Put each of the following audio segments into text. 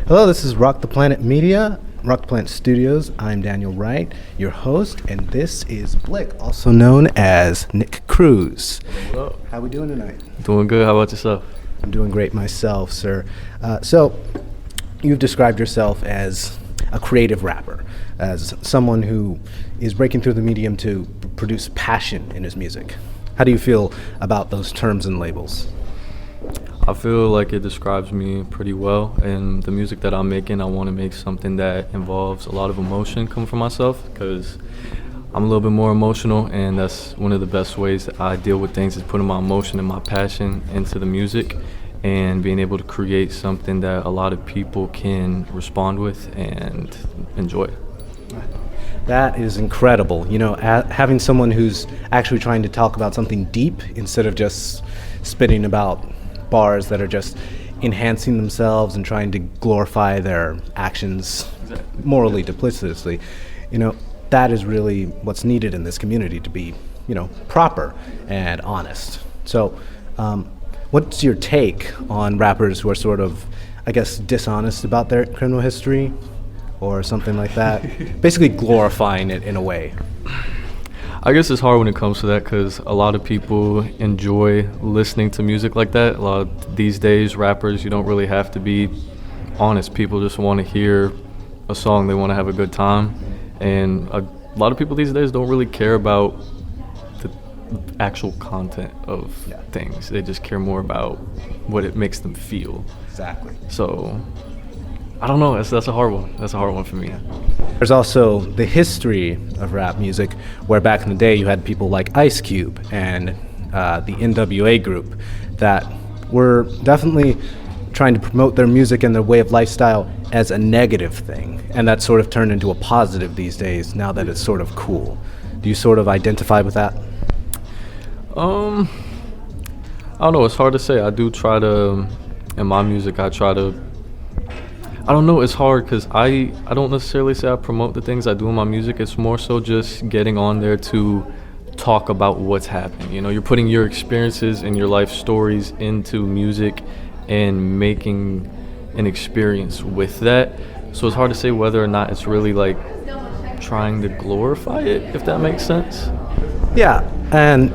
Hello, this is Rock the Planet Media, Rock the Planet Studios. I'm Daniel Wright, your host, and this is Blicc, also known as Nick Cruz. Hello. How we doing tonight? Doing good. How about yourself? I'm doing great myself, sir. So, you've described yourself as a creative rapper, as someone who is breaking through the medium to produce passion in his music. How do you feel about those terms and labels? I feel like it describes me pretty well, and the music that I'm making, I want to make something that involves a lot of emotion coming from myself, because I'm a little bit more emotional, and that's one of the best ways that I deal with things is putting my emotion and my passion into the music and being able to create something that a lot of people can respond with and enjoy. That is incredible. You know, having someone who's actually trying to talk about something deep instead of just spitting about bars that are just enhancing themselves and trying to glorify their actions morally duplicitously. You know, that is really what's needed in this community to be, you know, proper and honest. So, what's your take on rappers who are sort of, I guess, dishonest about their criminal history or something like that? Basically glorifying it in a way. I guess it's hard when it comes to that because a lot of people enjoy listening to music like that. A lot of these days, rappers, you don't really have to be honest. People just want to hear a song. They want to have a good time. And a lot of people these days don't really care about the actual content of things. They just care more about what it makes them feel. Exactly. So, I don't know. That's a hard one. That's a hard one for me. There's also the history of rap music, where back in the day you had people like Ice Cube and the NWA group that were definitely trying to promote their music and their way of lifestyle as a negative thing, and that sort of turned into a positive these days now that it's sort of cool. Do you sort of identify with that? I don't know. It's hard to say. I do try to, in my music, I don't know, it's hard because I don't necessarily say I promote the things I do in my music. It's more so just getting on there to talk about what's happening. You know, you're putting your experiences and your life stories into music and making an experience with that. So it's hard to say whether or not it's really like trying to glorify it, if that makes sense. Yeah, and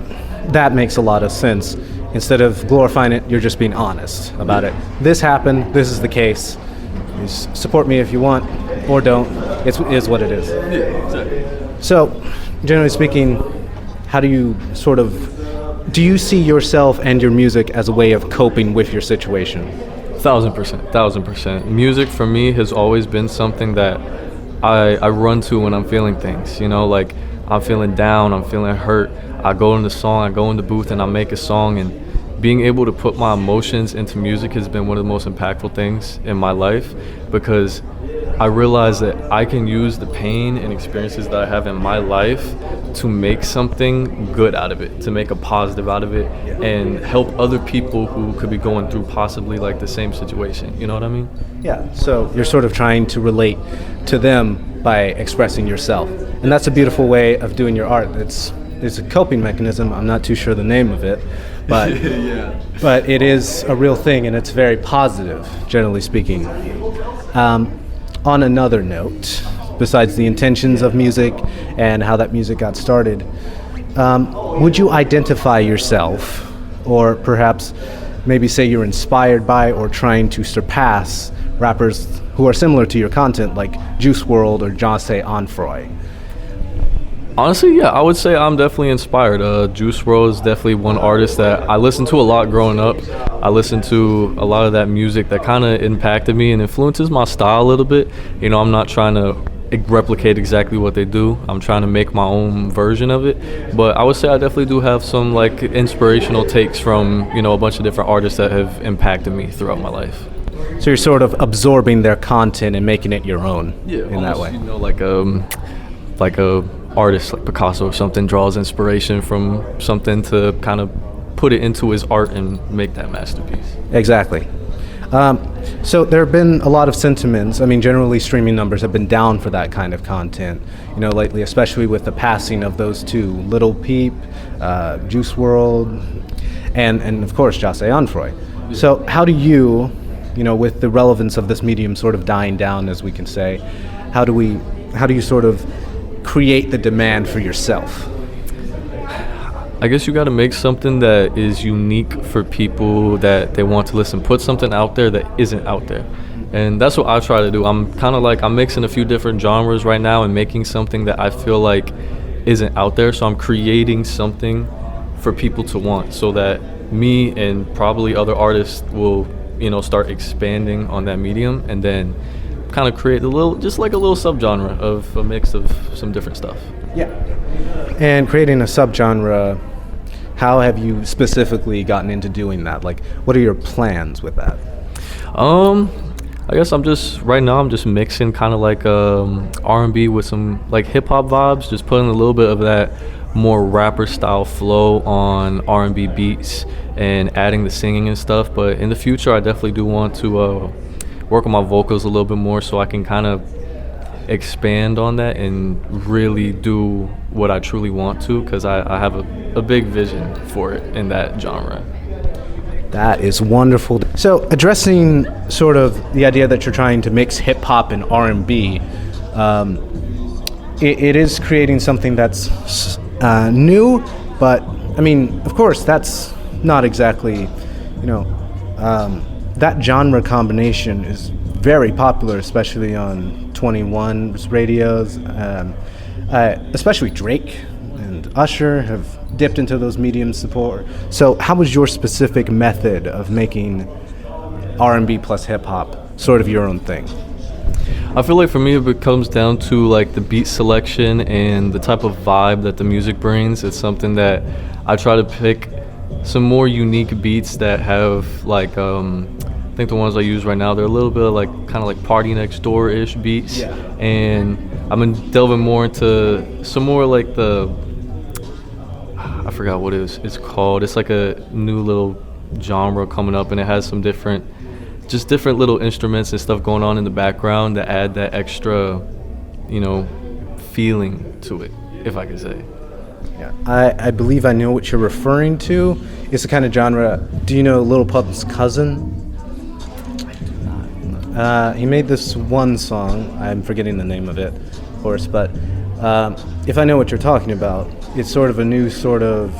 that makes a lot of sense. Instead of glorifying it, you're just being honest about it. This happened, this is the case. Support me if you want, or don't. It is what it is. Yeah, exactly. So, generally speaking, how do you do you see yourself and your music as a way of coping with your situation? 1,000%. Music for me has always been something that I run to when I'm feeling things. You know, like I'm feeling down, I'm feeling hurt. I go in the song, I go in the booth and I make a song, and being able to put my emotions into music has been one of the most impactful things in my life, because I realize that I can use the pain and experiences that I have in my life to make something good out of it, to make a positive out of it, and help other people who could be going through possibly like the same situation. You know what I mean? Yeah, so you're sort of trying to relate to them by expressing yourself. And that's a beautiful way of doing your art. It's a coping mechanism. I'm not too sure the name of it, but but it is a real thing, and it's very positive, generally speaking. On another note, besides the intentions of music and how that music got started, would you identify yourself, or perhaps maybe say you're inspired by or trying to surpass rappers who are similar to your content, like Juice WRLD or Jose Onfroy? Honestly, yeah, I would say I'm definitely inspired. Juice WRLD is definitely one artist that I listened to a lot growing up. I listened to a lot of that music that kind of impacted me and influences my style a little bit. You know, I'm not trying to replicate exactly what they do. I'm trying to make my own version of it. But I would say I definitely do have some like inspirational takes from, you know, a bunch of different artists that have impacted me throughout my life. So you're sort of absorbing their content and making it your own in almost, that way. You know, like a artist like Picasso or something draws inspiration from something to kind of put it into his art and make that masterpiece. Exactly. So there have been a lot of sentiments. I mean, generally streaming numbers have been down for that kind of content, you know, lately, especially with the passing of those two, Lil Peep, Juice WRLD, and of course, Jose Onfroy. So how do you with the relevance of this medium sort of dying down, as we can say, how do you sort of create the demand for yourself? I guess you got to make something that is unique for people that they want to listen. Put something out there that isn't out there. And that's what I try to do. I'm kind of like, I'm mixing a few different genres right now and making something that I feel like isn't out there. So I'm creating something for people to want, so that me and probably other artists will, start expanding on that medium, and then kind of create just like a little subgenre of a mix of some different stuff. Yeah. And creating a subgenre, how have you specifically gotten into doing that? Like, what are your plans with that? I guess I'm just mixing kind of like R&B with some like hip hop vibes, just putting a little bit of that more rapper style flow on R&B beats and adding the singing and stuff. But in the future, I definitely do want to work on my vocals a little bit more, so I can kind of expand on that and really do what I truly want to, because I have a big vision for it in that genre. That is wonderful. So addressing sort of the idea that you're trying to mix hip hop and R&B, it is creating something that's new, but I mean, of course, that's not exactly, that genre combination is very popular, especially on 21's radios. Especially Drake and Usher have dipped into those mediums before. So how was your specific method of making R&B plus hip hop sort of your own thing? I feel like for me it comes down to like the beat selection and the type of vibe that the music brings. It's something that I try to pick some more unique beats that have like I think the ones I use right now, they're a little bit of like kind of like Party Next Door-ish beats. Yeah. And I've been delving more into some more like I forgot what it's called. It's like a new little genre coming up, and it has some different little instruments and stuff going on in the background that add that extra, feeling to it, if I could say. Yeah, I believe I know what you're referring to. It's the kind of genre. Do you know Lil Pump's cousin? He made this one song. I'm forgetting the name of it, of course, but if I know what you're talking about, it's sort of a new sort of,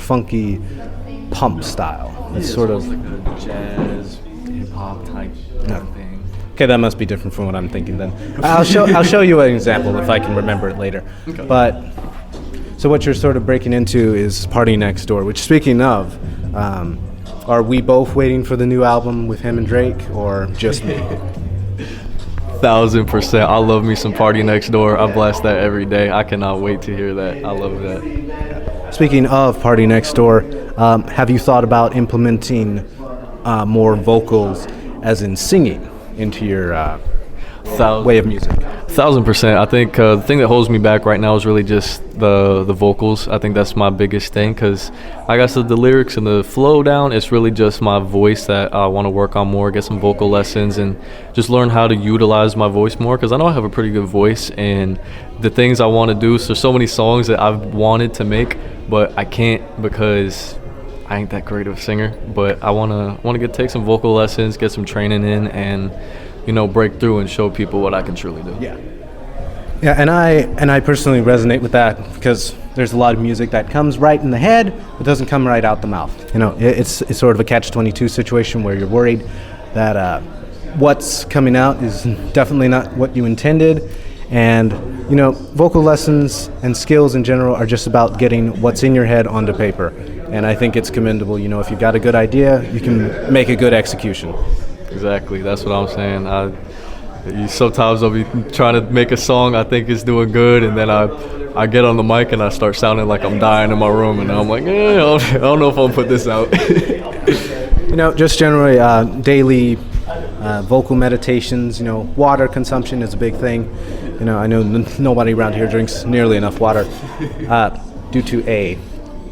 funky pump style. It's sort of like a jazz, hip-hop type thing. Okay, that must be different from what I'm thinking then. I'll show you an example if I can remember it later. Okay. But so what you're sort of breaking into is Party Next Door, which, speaking of, are we both waiting for the new album with him and Drake, or just me? 1000%. I love me some Party Next Door. I blast that every day. I cannot wait to hear that. I love that. Speaking of Party Next Door, have you thought about implementing more vocals, as in singing, into your way of music? 1000%. I think the thing that holds me back right now is really just the vocals. I think that's my biggest thing, because like I said, the lyrics and the flow down, it's really just my voice that I want to work on more, get some vocal lessons, and just learn how to utilize my voice more, because I know I have a pretty good voice, and the things I want to do, so many songs that I've wanted to make, but I can't because I ain't that great of a singer. But I want to take some vocal lessons, get some training in, and break through and show people what I can truly do. Yeah, and I personally resonate with that, because there's a lot of music that comes right in the head but doesn't come right out the mouth. It's sort of a catch-22 situation where you're worried that what's coming out is definitely not what you intended, and vocal lessons and skills in general are just about getting what's in your head onto paper, and I think it's commendable. If you've got a good idea, you can make a good execution. Exactly, that's what I'm saying. Sometimes I'll be trying to make a song I think is doing good, and then I get on the mic and I start sounding like I'm dying in my room, and I'm like, I don't know if I'll put this out. Just generally daily vocal meditations. Water consumption is a big thing. I know nobody around here drinks nearly enough water due to a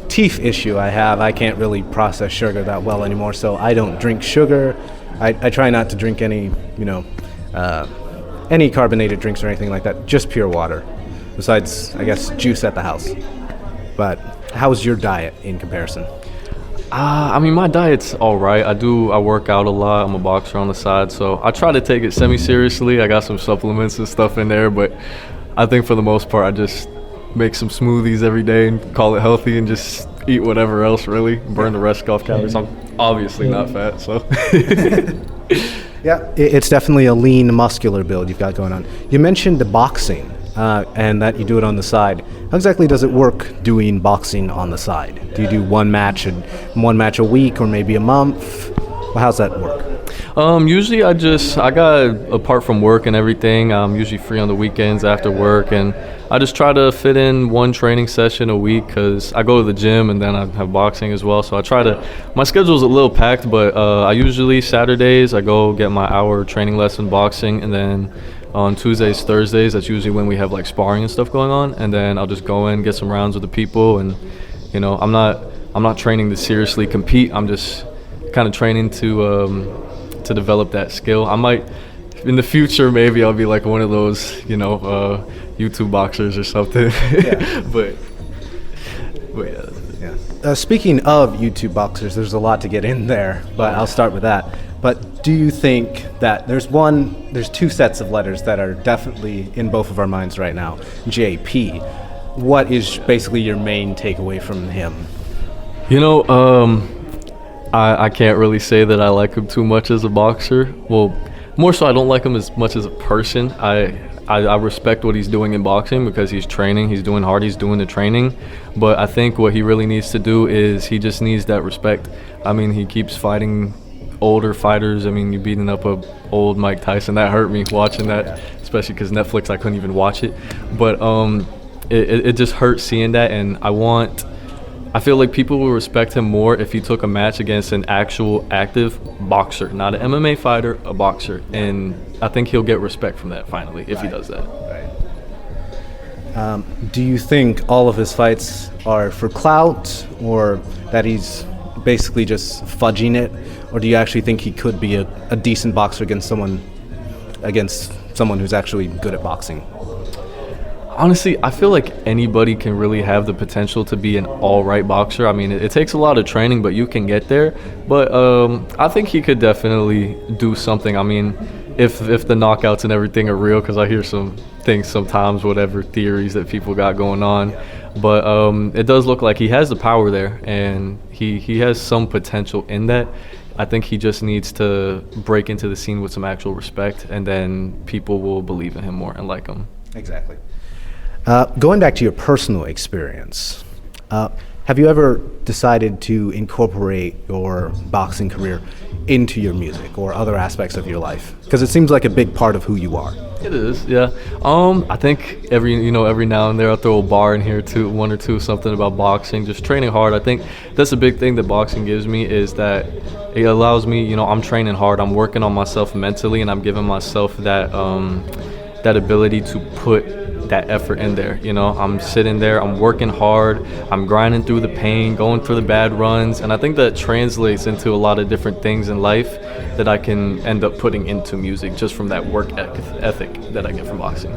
teeth issue I have. I can't really process sugar that well anymore, so I don't drink sugar. I try not to drink any carbonated drinks or anything like that, just pure water, besides, I guess, juice at the house. But how's your diet in comparison? I mean, my diet's all right. I work out a lot. I'm a boxer on the side, so I try to take it semi-seriously. I got some supplements and stuff in there, but I think for the most part, I just make some smoothies every day and call it healthy and just eat whatever else, really. Burn the rest off calories. I'm obviously not fat, so. Yeah, it's definitely a lean, muscular build you've got going on. You mentioned the boxing and that you do it on the side. How exactly does it work doing boxing on the side? Do you do one match a week or maybe a month? Well, how's that work? Usually I got, apart from work and everything, I'm usually free on the weekends after work, and I just try to fit in one training session a week because I go to the gym and then I have boxing as well. So my schedule's a little packed, but I usually Saturdays I go get my hour training lesson boxing, and then on Tuesdays, Thursdays, that's usually when we have like sparring and stuff going on, and then I'll just go in, get some rounds with the people, and I'm not training to seriously compete. I'm just kind of training to develop that skill. I might, in the future, maybe I'll be like one of those, YouTube boxers or something. Yeah. but yeah. Speaking of YouTube boxers, there's a lot to get in there, but I'll start with that. But do you think that there's two sets of letters that are definitely in both of our minds right now? JP. What is basically your main takeaway from him? I can't really say that I like him too much as a boxer. Well, more so I don't like him as much as a person. I respect what he's doing in boxing because he's training, he's doing hard, he's doing the training. But I think what he really needs to do is he just needs that respect. I mean, he keeps fighting older fighters. I mean, you're beating up a old Mike Tyson. That hurt me watching that, especially because Netflix, I couldn't even watch it. But it just hurts seeing that, and I feel like people will respect him more if he took a match against an actual active boxer, not an MMA fighter, a boxer. And I think he'll get respect from that finally if he does that. Right. Do you think all of his fights are for clout, or that he's basically just fudging it? Or do you actually think he could be a decent boxer against someone who's actually good at boxing? Honestly, I feel like anybody can really have the potential to be an all-right boxer. I mean, it takes a lot of training, but you can get there. But I think he could definitely do something. I mean, if the knockouts and everything are real, because I hear some things sometimes, whatever theories that people got going on. But it does look like he has the power there, and he has some potential in that. I think he just needs to break into the scene with some actual respect, and then people will believe in him more and like him. Exactly. Going back to your personal experience, have you ever decided to incorporate your boxing career into your music or other aspects of your life? Because it seems like a big part of who you are. It is, yeah. I think every now and then I'll throw a bar in here too, one or two, something about boxing, just training hard. I think that's a big thing that boxing gives me, is that it allows me, I'm training hard, I'm working on myself mentally, and I'm giving myself that ability to put that effort in there. I'm sitting there, I'm working hard, I'm grinding through the pain, going through the bad runs, and I think that translates into a lot of different things in life that I can end up putting into music just from that work ethic that I get from boxing.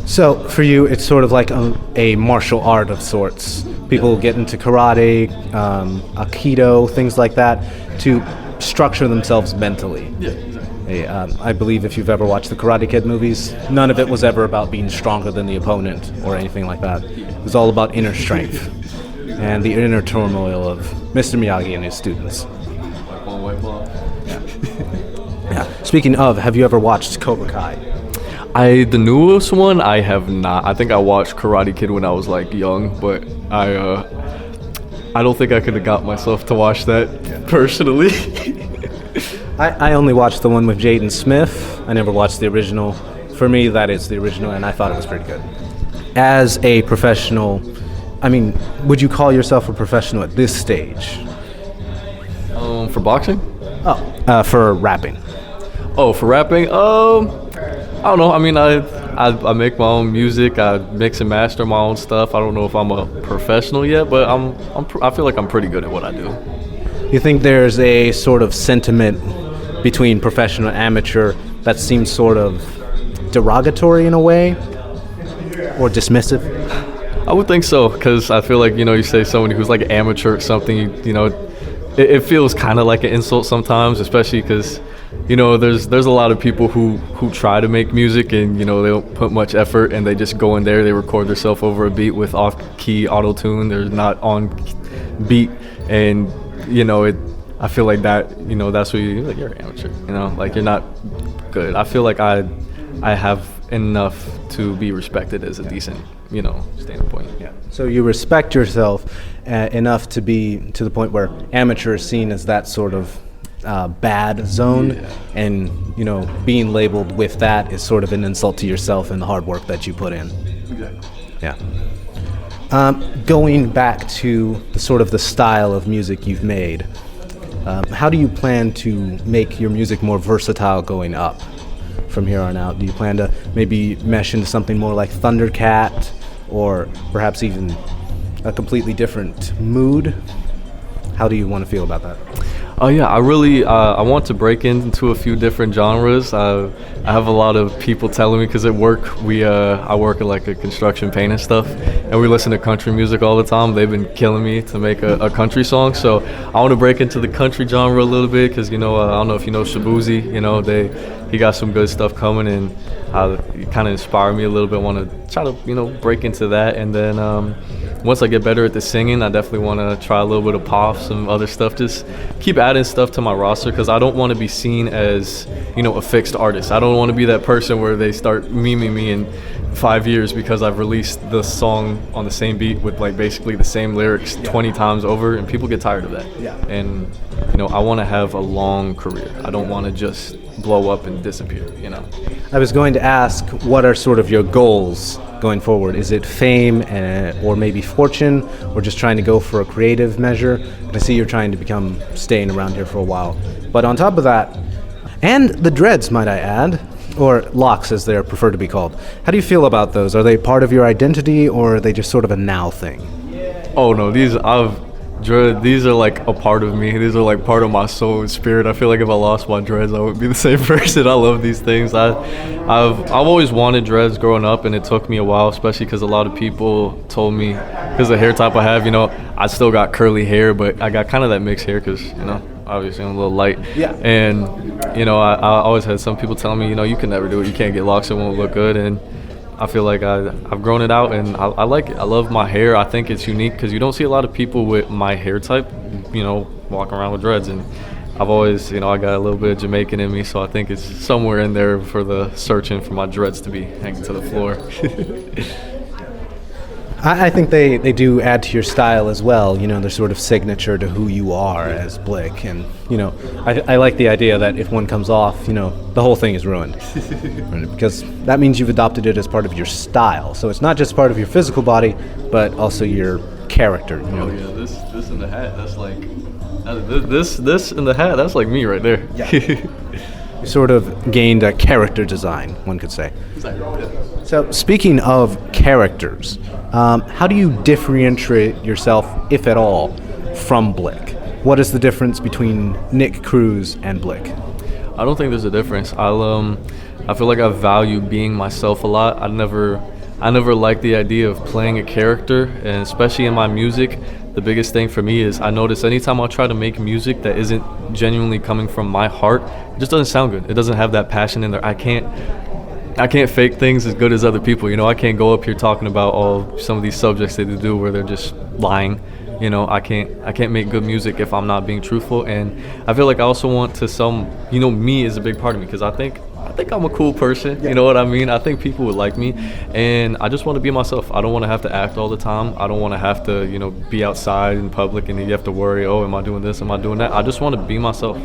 So for you, it's sort of like a martial art of sorts. People get into karate, aikido, things like that, to structure themselves mentally. Yeah, exactly. I believe if you've ever watched the Karate Kid movies, none of it was ever about being stronger than the opponent or anything like that. It was all about inner strength and the inner turmoil of Mr. Miyagi and his students. Wipe on, wipe off. Yeah. Speaking of, have you ever watched Cobra Kai? The newest one, I have not. I think I watched Karate Kid when I was like young, but I don't think I could have got myself to watch that personally. I only watched the one with Jaden Smith. I never watched the original. For me, that is the original, and I thought it was pretty good. As a professional, would you call yourself a professional at this stage? For boxing? For rapping. Oh, for rapping? I don't know. I make my own music. I mix and master my own stuff. I don't know if I'm a professional yet, but I feel like I'm pretty good at what I do. You think there's a sort of sentiment between professional and amateur that seems sort of derogatory in a way, or dismissive? I would think so, because I feel like, you say somebody who's like amateur or something, it feels kind of like an insult sometimes, especially because, there's a lot of people who try to make music and, they don't put much effort and they just go in there, they record themselves over a beat with off-key auto-tune, they're not on beat, and, I feel like that, that's what you're an amateur, like you're not good. I feel like I have enough to be respected as a decent, standing point. Yeah. So you respect yourself enough to be to the point where amateur is seen as that sort of bad zone, and being labeled with that is sort of an insult to yourself and the hard work that you put in. Exactly. Yeah. Going back to the style of music you've made, how do you plan to make your music more versatile going up from here on out? Do you plan to maybe mesh into something more like Thundercat, or perhaps even a completely different mood? How do you want to feel about that? Oh yeah, I really I want to break into a few different genres. I have a lot of people telling me, because at work I work at like a construction paint and stuff, and we listen to country music all the time. They've been killing me to make a country song, so I want to break into the country genre a little bit, because I don't know if you know Shabuzi. He got some good stuff coming, and it kind of inspired me a little bit. Want to try to break into that, and then once I get better at the singing, I definitely want to try a little bit of pop, some other stuff. Just keep adding stuff to my roster, because I don't want to be seen as a fixed artist. I don't want to be that person where they start memeing me in 5 years because I've released the song on the same beat with like basically the same lyrics 20 times over, and people get tired of that. Yeah. And I want to have a long career. I don't want to just blow up and disappear. I was going to ask, what are sort of your goals going forward? Is it fame or maybe fortune, or just trying to go for a creative measure? I see you're trying to staying around here for a while. But on top of that, and the dreads, might I add, or locks as they're preferred to be called. How do you feel about those? Are they part of your identity, or are they just sort of a now thing? Oh no, these are like a part of me. These are like part of my soul and spirit. I feel like if I lost my dreads, I would be the same person. I love these things. I've always wanted dreads growing up, and it took me a while, especially because a lot of people told me, because the hair type I have, I still got curly hair, but I got kind of that mixed hair because, obviously I'm a little light. Yeah. And, I always had some people telling me, you can never do it. You can't get locks. It won't look good. And I feel like I've grown it out, and I like it. I love my hair. I think it's unique because you don't see a lot of people with my hair type, walking around with dreads. And I've always, I got a little bit of Jamaican in me, so I think it's somewhere in there for the searching for my dreads to be hanging to the floor. I think they do add to your style as well. They're sort of signature to who you are as Blicc. And, I like the idea that if one comes off, the whole thing is ruined. Because that means you've adopted it as part of your style. So it's not just part of your physical body, but also your character. Oh yeah, this in the hat, that's like, this in the hat, that's like me right there. Yeah. You sort of gained a character design, one could say. So speaking of characters, how do you differentiate yourself, if at all, from Blicc? What is the difference between Nick Cruz and Blicc? I don't think there's a difference. I feel like I value being myself a lot. I never liked the idea of playing a character, and especially in my music, the biggest thing for me is I notice anytime I try to make music that isn't genuinely coming from my heart, it just doesn't sound good. It doesn't have that passion in there. I can't fake things as good as other people. I can't go up here talking about some of these subjects that they do where they're just lying. I can't make good music if I'm not being truthful. And I feel like I also want to me is a big part of me, because I think I'm a cool person. You know what I mean? I think people would like me, and I just want to be myself. I don't want to have to act all the time. I don't want to have to, be outside in public and you have to worry, am I doing this? Am I doing that? I just want to be myself,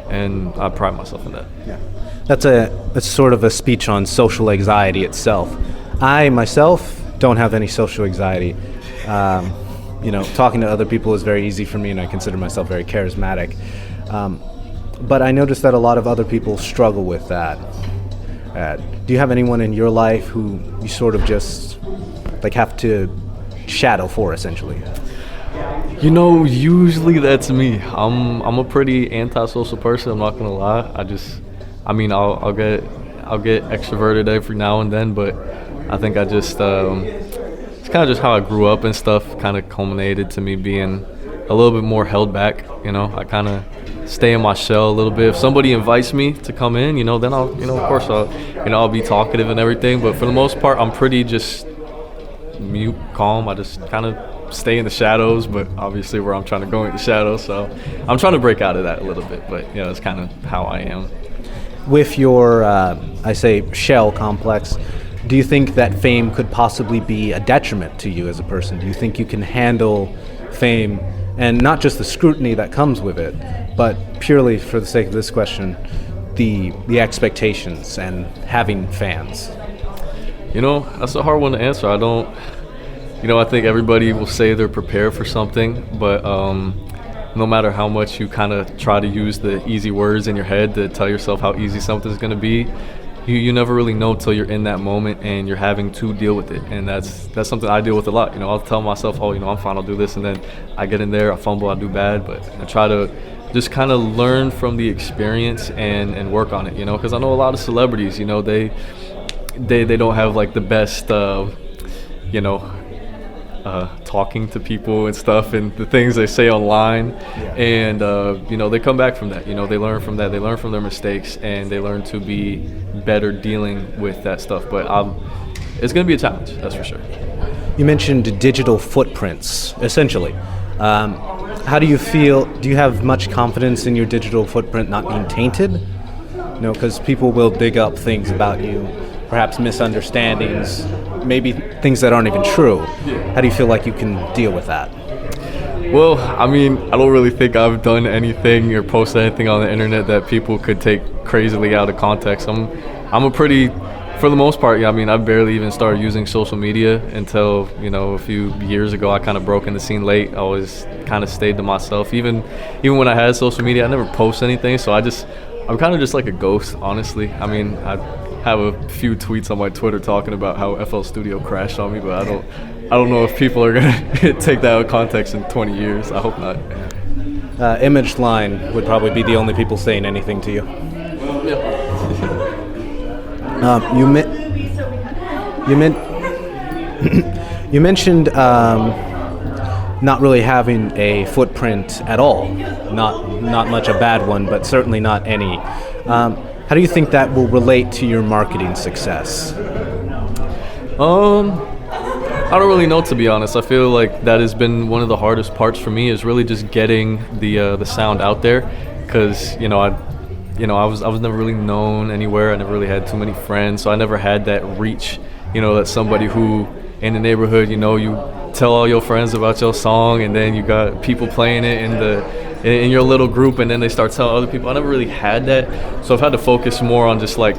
and I pride myself in that. Yeah. That's sort of a speech on social anxiety itself. I myself don't have any social anxiety. Talking to other people is very easy for me, and I consider myself very charismatic. But I noticed that a lot of other people struggle with that. Do you have anyone in your life who you sort of just have to shadow for, essentially? Usually that's me. I'm a pretty antisocial person. I'm not gonna lie. I'll get extroverted every now and then, but I think I just it's kind of just how I grew up and stuff. Kind of culminated to me being a little bit more held back. You know, I kind of stay in my shell a little bit. If somebody invites me to come in, you know, then I'll, you know, of course I'll be talkative and everything. But for the most part, I'm pretty just mute, calm. I just kind of stay in the shadows, but obviously where I'm trying to go in the shadows. So I'm trying to break out of that a little bit, but you know, it's kind of how I am. With your, I say, shell complex, do you think that fame could possibly be a detriment to you as a person? Do you think you can handle fame, and not just the scrutiny that comes with it, but purely for the sake of this question, the expectations and having fans? You know, that's a hard one to answer. I think everybody will say they're prepared for something, but no matter how much you kind of try to use the easy words in your head to tell yourself how easy something's going to be, you never really know till you're in that moment and you're having to deal with it. And that's something I deal with a lot. You know, I'll tell myself, oh, you know, I'm fine, I'll do this, and then I get in there, I fumble, I do bad, but I try to just kind of learn from the experience and work on it, you know, because I know a lot of celebrities, you know, they don't have like the best, talking to people and stuff and the things they say online. And they come back from that. You know, they learn from that, they learn from their mistakes, and they learn to be better dealing with that stuff. But it's going to be a challenge, that's for sure. You mentioned digital footprints, essentially. How do you feel? Do you have much confidence in your digital footprint not being tainted? You know, because people will dig up things about you, perhaps misunderstandings, maybe things that aren't even true. How do you feel like you can deal with that? Well, I mean, I don't really think I've done anything or posted anything on the internet that people could take crazily out of context. I'm a pretty, for the most part, I mean, I barely even started using social media until, you know, a few years ago. I kind of broke in the scene late. I always kind of stayed to myself. Even when I had social media, I never post anything, so I'm kind of just like a ghost, honestly. I mean, I have a few tweets on my Twitter talking about how FL Studio crashed on me, but I don't know if people are gonna take that out of context in 20 years. I hope not. Image Line would probably be the only people saying anything to you. You mentioned not really having a footprint at all. Not much a bad one, but certainly not any. How do you think that will relate to your marketing success? I don't really know, to be honest. I feel like that has been one of the hardest parts for me, is really just getting the sound out there, because I was never really known anywhere. I never really had too many friends, so I never had that reach. You know, that somebody who in the neighborhood, you know, you tell all your friends about your song, and then you got people playing it in your little group, and then they start telling other people. I never really had that, so I've had to focus more on just like,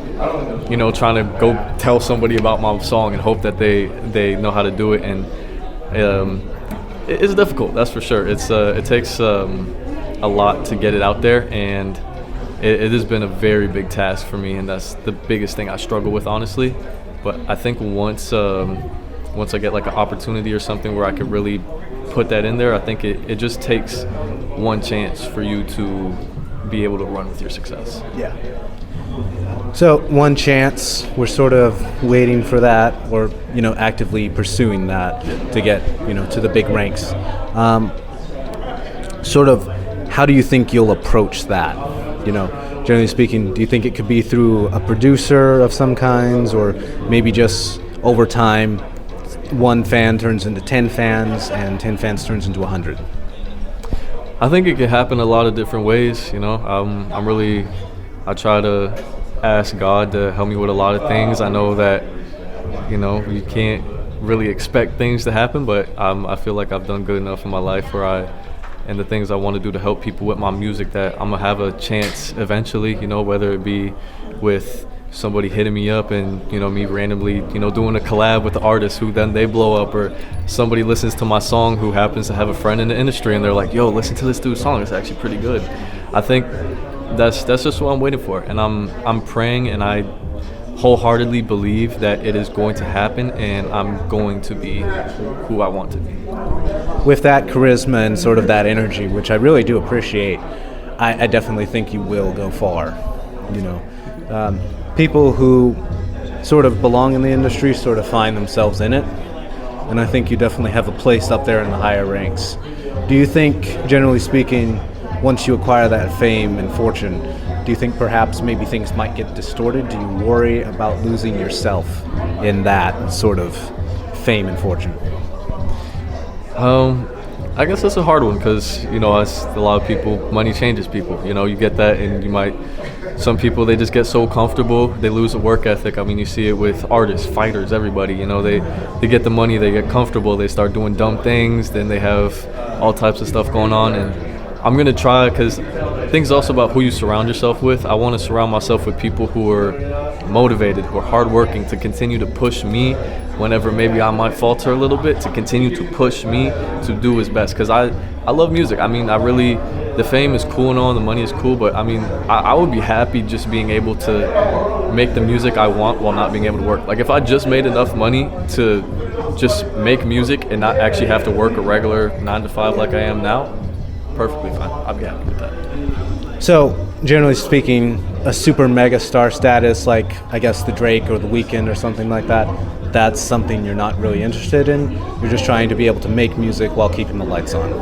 you know, trying to go tell somebody about my song and hope that they know how to do it. And it's difficult, that's for sure. It takes a lot to get it out there, and it has been a very big task for me, and that's the biggest thing I struggle with, honestly. But I think once I get like an opportunity or something where I could really put that in there, I think it just takes one chance for you to be able to run with your success. Yeah. So one chance, we're sort of waiting for that, or, you know, actively pursuing that to get, you know, to the big ranks. Sort of, how do you think you'll approach that? You know, generally speaking, do you think it could be through a producer of some kinds, or maybe just over time, one fan turns into 10 fans and 10 fans turns into 100? I think it could happen a lot of different ways, you know. I try to ask God to help me with a lot of things. I know that, you know, you can't really expect things to happen, but I feel like I've done good enough in my life and the things I want to do to help people with my music, that I'm gonna have a chance eventually, you know, whether it be with somebody hitting me up and, you know, me randomly, you know, doing a collab with the artist who then they blow up, or somebody listens to my song who happens to have a friend in the industry and they're like, yo, listen to this dude's song, it's actually pretty good. I think that's just what I'm waiting for, and I'm praying, and I wholeheartedly believe that it is going to happen, and I'm going to be who I want to be. With that charisma and sort of that energy, which I really do appreciate, I definitely think you will go far. You know, people who sort of belong in the industry sort of find themselves in it, and I think you definitely have a place up there in the higher ranks. Do you think, generally speaking, once you acquire that fame and fortune, do you think perhaps maybe things might get distorted? Do you worry about losing yourself in that sort of fame and fortune? I guess that's a hard one because, as a lot of people, money changes people. You get that and some people, they just get so comfortable, they lose the work ethic. I mean, you see it with artists, fighters, everybody, they get the money, they get comfortable, they start doing dumb things, then they have all types of stuff going on. And I'm going to try, because I think it's also about who you surround yourself with. I want to surround myself with people who are motivated, who are hardworking, to continue to push me whenever maybe I might falter a little bit, to continue to push me to do his best. Because I love music. I mean, the fame is cool and all, the money is cool, but I mean, I would be happy just being able to make the music I want while not being able to work. Like, if I just made enough money to just make music and not actually have to work a regular 9-to-5 like I am now, perfectly fine. I'd be happy with that. So, generally speaking, a super mega star status like, I guess, the Drake or the Weeknd or something like that, that's something you're not really interested in. You're just trying to be able to make music while keeping the lights on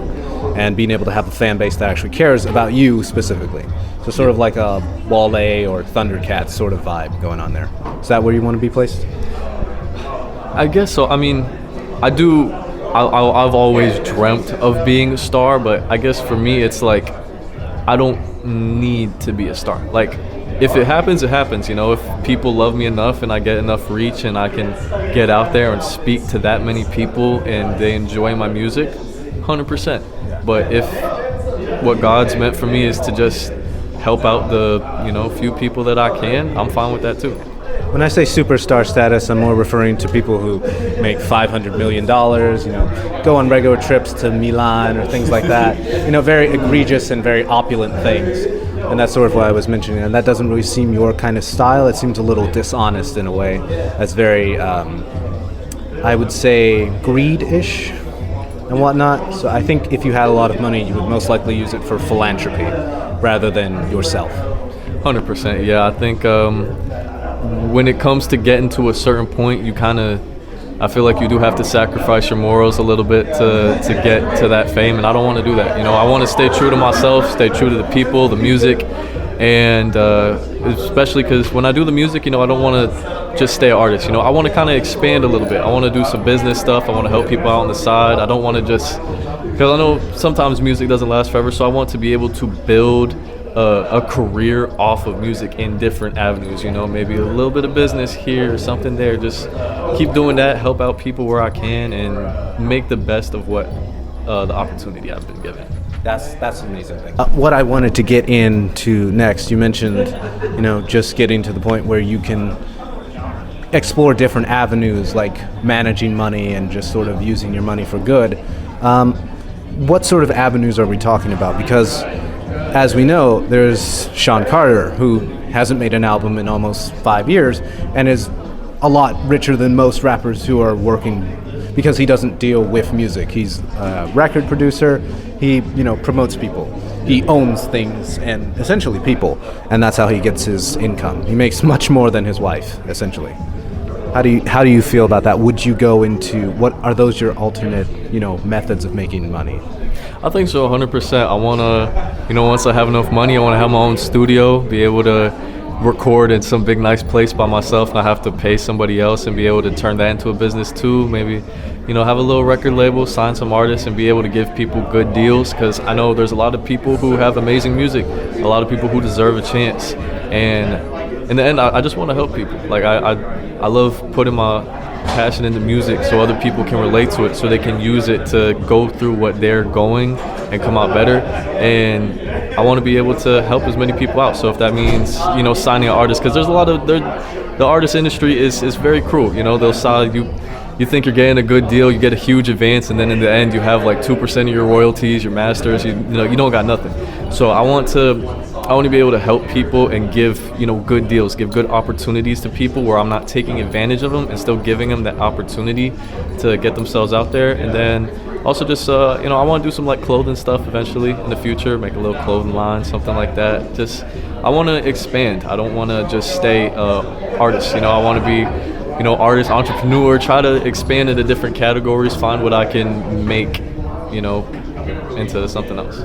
and being able to have a fan base that actually cares about you specifically. So sort of like a Wale or Thundercats sort of vibe going on there. Is that where you want to be placed? I guess so. I mean, I've always dreamt of being a star, but I guess for me it's like I don't need to be a star. Like, if it happens, it happens. If people love me enough and I get enough reach and I can get out there and speak to that many people and they enjoy my music, 100%. But if what God's meant for me is to just help out the few people that I can, I'm fine with that too. When I say superstar status, I'm more referring to people who make $500 million, go on regular trips to Milan or things like that, very egregious and very opulent things. And that's sort of what I was mentioning. And that doesn't really seem your kind of style. It seems a little dishonest in a way. That's very, I would say, greed-ish and whatnot. So I think if you had a lot of money, you would most likely use it for philanthropy rather than yourself. 100%, yeah. I think when it comes to getting to a certain point, I feel like you do have to sacrifice your morals a little bit to get to that fame, and I don't want to do that. I want to stay true to myself, stay true to the people, the music, and especially because when I do the music, I don't want to just stay an artist. I want to kind of expand a little bit. I want to do some business stuff. I want to help people out on the side. I don't want to just, because I know sometimes music doesn't last forever, so I want to be able to build a career off of music in different avenues, maybe a little bit of business here or something there. Just keep doing that, help out people where I can, and make the best of what the opportunity I've been given. That's an amazing thing. What I wanted to get into next, you mentioned, just getting to the point where you can explore different avenues like managing money and just sort of using your money for good. What sort of avenues are we talking about? Because as we know, there's Sean Carter, who hasn't made an album in almost 5 years and is a lot richer than most rappers who are working because he doesn't deal with music. He's a record producer. He, promotes people. He owns things and essentially people, and that's how he gets his income. He makes much more than his wife, essentially. How do you feel about that? Would you go into, what are those your alternate, methods of making money? I think so, 100%. I want to, once I have enough money, I want to have my own studio, be able to record in some big nice place by myself, not have to pay somebody else, and be able to turn that into a business too. Maybe, have a little record label, sign some artists, and be able to give people good deals, because I know there's a lot of people who have amazing music, a lot of people who deserve a chance. And in the end, I just want to help people. Like, I love putting my passion into music so other people can relate to it, so they can use it to go through what they're going and come out better. And I want to be able to help as many people out. So if that means, signing an artist, because there's a lot of, the artist industry is very cruel. They'll sign you. You think you're getting a good deal, you get a huge advance, and then in the end you have like 2% of your royalties, your masters, you don't got nothing. So I want to be able to help people and give, good deals, give good opportunities to people where I'm not taking advantage of them and still giving them that opportunity to get themselves out there. And then also just, I want to do some like clothing stuff eventually in the future, make a little clothing line, something like that. Just, I want to expand. I don't want to just stay artist. I want to be artist, entrepreneur, try to expand into different categories, find what I can make, into something else.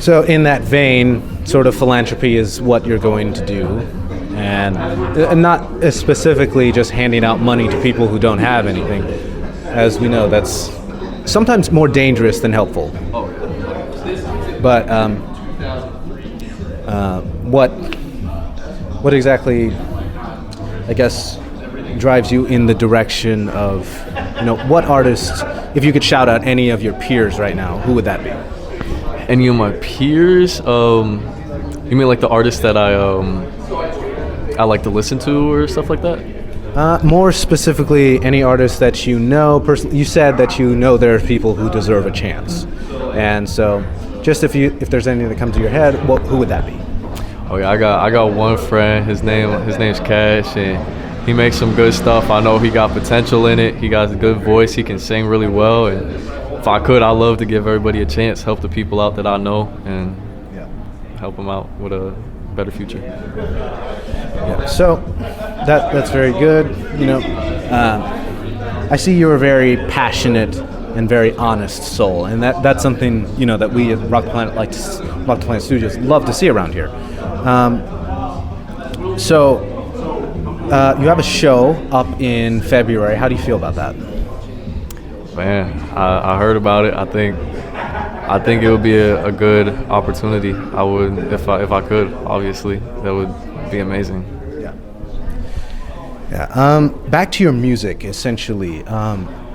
So in that vein, sort of philanthropy is what you're going to do, and not specifically just handing out money to people who don't have anything. As we know, that's sometimes more dangerous than helpful. But what exactly, I guess, drives you in the direction of, what artists, if you could shout out any of your peers right now, who would that be? Any of my peers? You mean like the artists that I like to listen to or stuff like that? More specifically, any artists that you know personally. You said that there are people who deserve a chance, and so just if there's anything that comes to your head, who would that be? Oh yeah, I got one friend. His name's Cash, and he makes some good stuff. I know he got potential in it. He got a good voice. He can sing really well, and if I could, I'd love to give everybody a chance, help the people out that I know, and help them out with a better future. Yeah. So that's very good. I see you're a very passionate and very honest soul, and that's something that we at Rock the Planet Studios love to see around here. So you have a show up in February. How do you feel about that? Man, I heard about it. I think it would be a good opportunity. I would, if I could, obviously, that would be amazing. Yeah. Back to your music, essentially.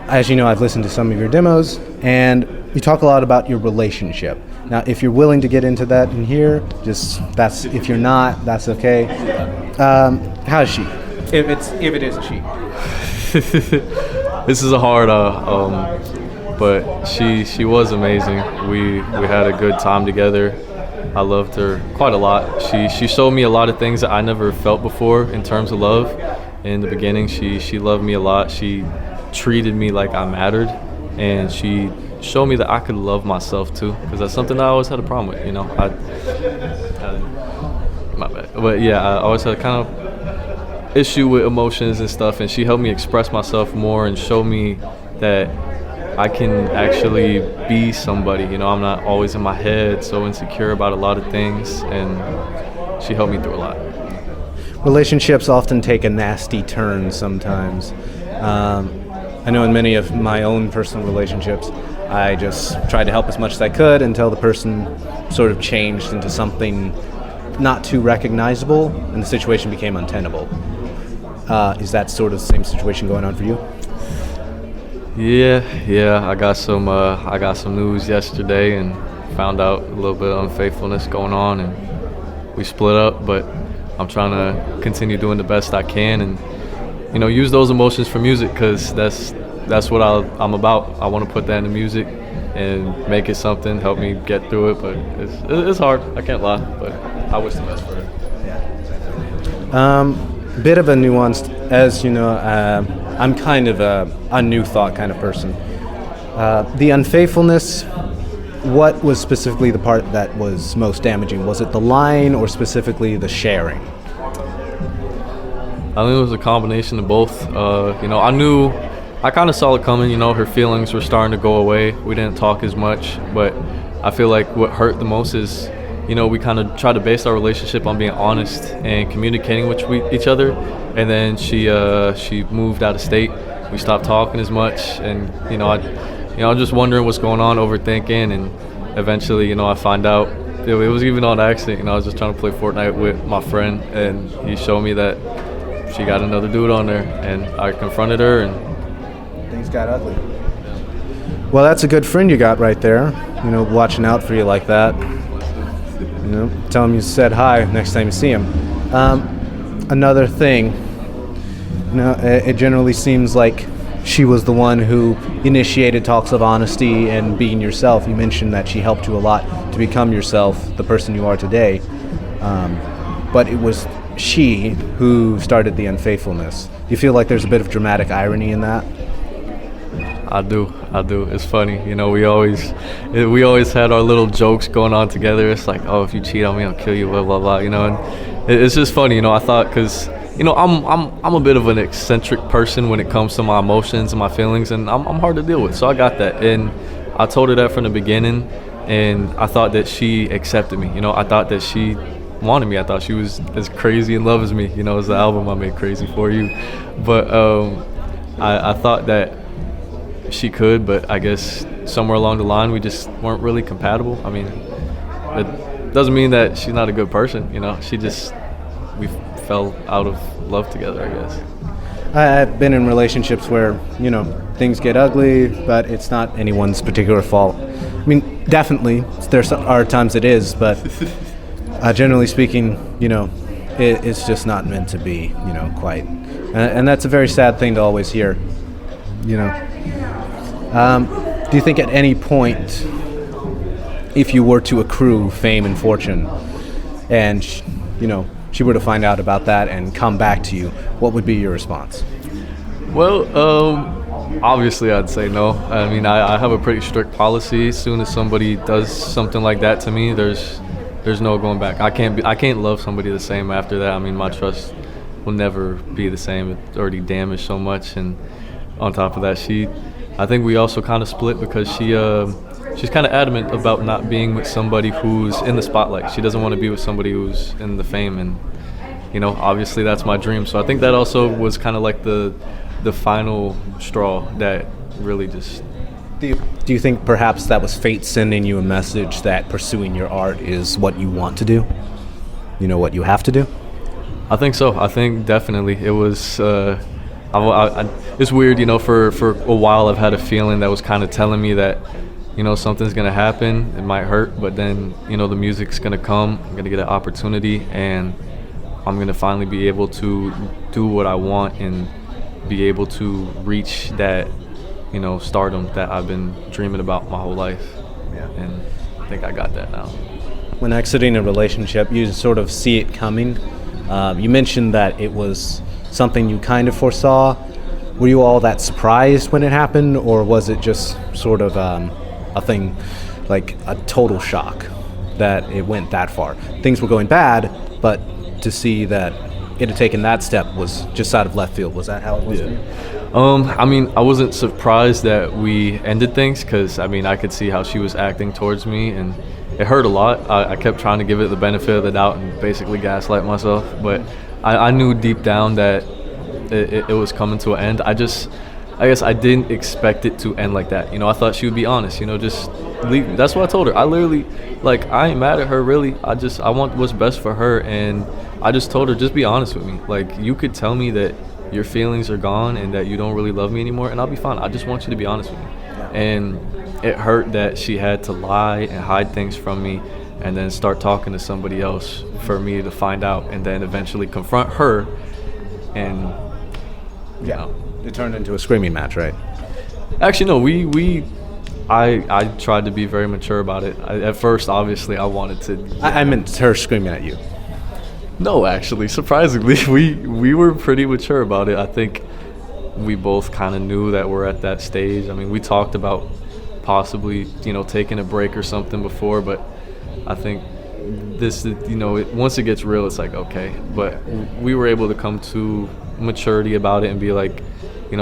As you know, I've listened to some of your demos, and you talk a lot about your relationship. Now, if you're willing to get into that in here, if you're not, that's okay. How is she? If it is a she. This is a hard, but she was amazing. We had a good time together. I loved her quite a lot. She showed me a lot of things that I never felt before in terms of love. In the beginning, she loved me a lot. She treated me like I mattered, and she showed me that I could love myself too, because that's something I always had a problem with. My bad. But yeah, I always had a kind of issue with emotions and stuff, and she helped me express myself more and show me that I can actually be somebody. I'm not always in my head, so insecure about a lot of things, and she helped me through a lot. Relationships often take a nasty turn sometimes. I know in many of my own personal relationships, I just tried to help as much as I could until the person sort of changed into something not too recognizable, and the situation became untenable. Is that sort of the same situation going on for you? Yeah. I got some news yesterday and found out a little bit of unfaithfulness going on, and we split up. But I'm trying to continue doing the best I can, and use those emotions for music, because that's what I'm about. I want to put that into music and make it something, help me get through it. But it's hard. I can't lie, but I wish the best for it. Bit of a nuanced, as you know, I'm kind of a new thought kind of person. The unfaithfulness, what was specifically the part that was most damaging? Was it the lying or specifically the sharing? I think it was a combination of both. I kind of saw it coming. Her feelings were starting to go away. We didn't talk as much, but I feel like what hurt the most is, we kind of tried to base our relationship on being honest and communicating with each other. And then she moved out of state. We stopped talking as much, and I'm just wondering what's going on, overthinking, and eventually, I find out. It was even on accident. I was just trying to play Fortnite with my friend, and he showed me that she got another dude on there, and I confronted her, and things got ugly. Well, that's a good friend you got right there. Watching out for you like that. Tell him you said hi next time you see him. Another thing, it generally seems like she was the one who initiated talks of honesty and being yourself. You mentioned that she helped you a lot to become yourself, the person you are today. But it was she who started the unfaithfulness. Do you feel like there's a bit of dramatic irony in that? I do. It's funny. We always had our little jokes going on together. It's like, oh, if you cheat on me, I'll kill you, blah, blah, blah, and it's just funny. I thought, because I'm a bit of an eccentric person when it comes to my emotions and my feelings, and I'm hard to deal with. So I got that, and I told her that from the beginning, and I thought that she accepted me. I thought that she wanted me. I thought she was as crazy in love as me. It's the album I made, Crazy for You, but I thought that she could, but I guess somewhere along the line we just weren't really compatible. I mean, it doesn't mean that she's not a good person. We fell out of love together, I guess. I've been in relationships where, things get ugly, but it's not anyone's particular fault. I mean, definitely, there are times it is, but generally speaking, it's just not meant to be, quite. And that's a very sad thing to always hear, Do you think at any point, if you were to accrue fame and fortune, and, she were to find out about that and come back to you, what would be your response? Well, obviously I'd say no. I mean, I have a pretty strict policy. As soon as somebody does something like that to me, there's no going back. I can't love somebody the same after that. I mean, my trust will never be the same. It's already damaged so much, and on top of that, I think we also kind of split because she's kind of adamant about not being with somebody who's in the spotlight. She doesn't want to be with somebody who's in the fame, and obviously that's my dream. So I think that also was kind of like the final straw that really just. Do you think perhaps that was fate sending you a message that pursuing your art is what you want to do? What you have to do? I think so. I think definitely it was. It's weird, for a while I've had a feeling that was kind of telling me that, something's going to happen. It might hurt, but then, the music's going to come. I'm going to get an opportunity, and I'm going to finally be able to do what I want and be able to reach that, stardom that I've been dreaming about my whole life. Yeah. And I think I got that now. When exiting a relationship, you sort of see it coming. You mentioned that it was something you kind of foresaw. Were you all that surprised when it happened, or was it just sort of a thing, like a total shock that it went that far? Things were going bad, but to see that it had taken that step was just out of left field. Was that how it was? Yeah. I mean, I wasn't surprised that we ended things because, I could see how she was acting towards me, and it hurt a lot. I kept trying to give it the benefit of the doubt and basically gaslight myself, but I knew deep down that it was coming to an end. I guess I didn't expect it to end like that. I thought she would be honest, just leave. That's what I told her. I literally, I ain't mad at her, really. I want what's best for her, and I just told her, just be honest with me. You could tell me that your feelings are gone and that you don't really love me anymore, and I'll be fine. I just want you to be honest with me. And it hurt that she had to lie and hide things from me and then start talking to somebody else for me to find out and then eventually confront her. And it turned into a screaming match, right? Actually, no, I tried to be very mature about it. At first, obviously, I wanted to. I meant her screaming at you. No, actually, surprisingly, we were pretty mature about it. I think we both kind of knew that we're at that stage. We talked about possibly, taking a break or something before, but I think this, once it gets real, it's like, okay. But we were able to come to maturity about it and be like,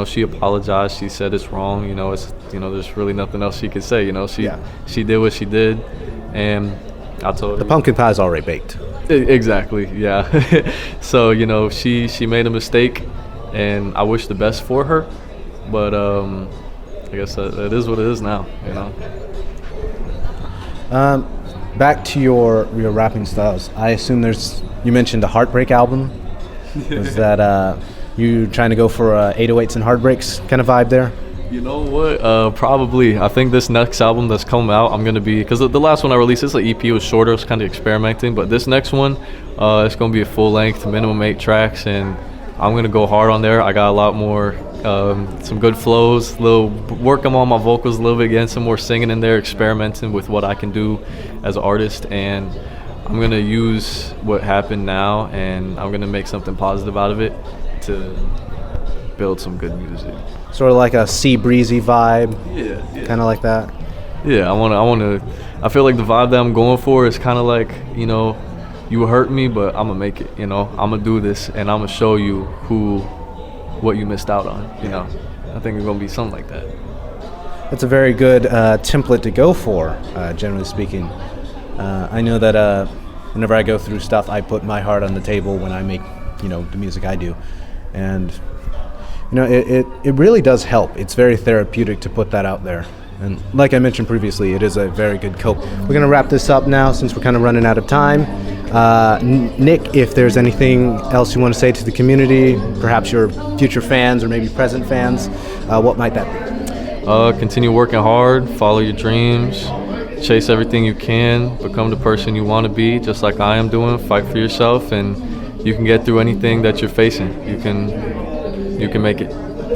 she apologized. She said it's wrong. It's, there's really nothing else she could say. She did what she did, and I told her. The pumpkin pie's already baked. Exactly, yeah. So, she made a mistake, and I wish the best for her, but I guess that is what it is now, Back to your rapping styles. I assume you mentioned a heartbreak album. Was that you trying to go for 808s and heartbreaks kind of vibe there? You know what? Probably. I think this next album that's coming out, I'm going to be, because the last one I released, this EP was shorter, it was kind of experimenting, but this next one, it's going to be a full length, minimum 8 tracks, and I'm going to go hard on there. I got a lot more, some good flows, working on my vocals a little bit, getting some more singing in there, experimenting with what I can do as an artist, and I'm going to use what happened now, and I'm going to make something positive out of it to build some good music. Sort of like a sea breezy vibe. Yeah. Kind of like that. Yeah, I feel like the vibe that I'm going for is kind of like, you hurt me, but I'm gonna make it. You know, I'm gonna do this, and I'm gonna show you what you missed out on. You know, I think it's gonna be something like that. That's a very good template to go for, generally speaking. I know that whenever I go through stuff, I put my heart on the table when I make, the music I do. And, it really does help. It's very therapeutic to put that out there. And like I mentioned previously, it is a very good cope. We're going to wrap this up now since we're kind of running out of time. Nick, if there's anything else you want to say to the community, perhaps your future fans or maybe present fans, what might that be? Continue working hard, follow your dreams, chase everything you can, become the person you want to be, just like I am doing. Fight for yourself, and you can get through anything that you're facing. You can make it.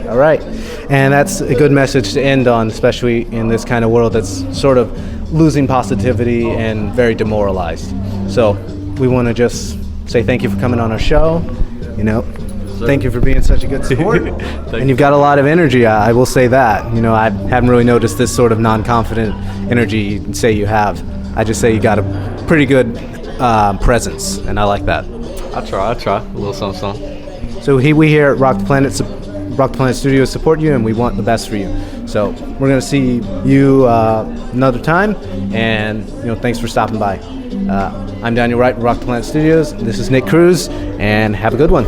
All right, and that's a good message to end on, especially in this kind of world that's sort of losing positivity and very demoralized. So we want to just say thank you for coming on our show. Thank you for being such a good sport. And you've got a lot of energy, I will say that. I haven't really noticed this sort of non-confident energy you say you have. I just say you got a pretty good presence, and I like that. I try. A little something. So we here at Rock the Planet Studios support you, and we want the best for you. So we're going to see you another time, and thanks for stopping by. I'm Daniel Wright with Rock the Planet Studios. This is Nick Cruz, and have a good one.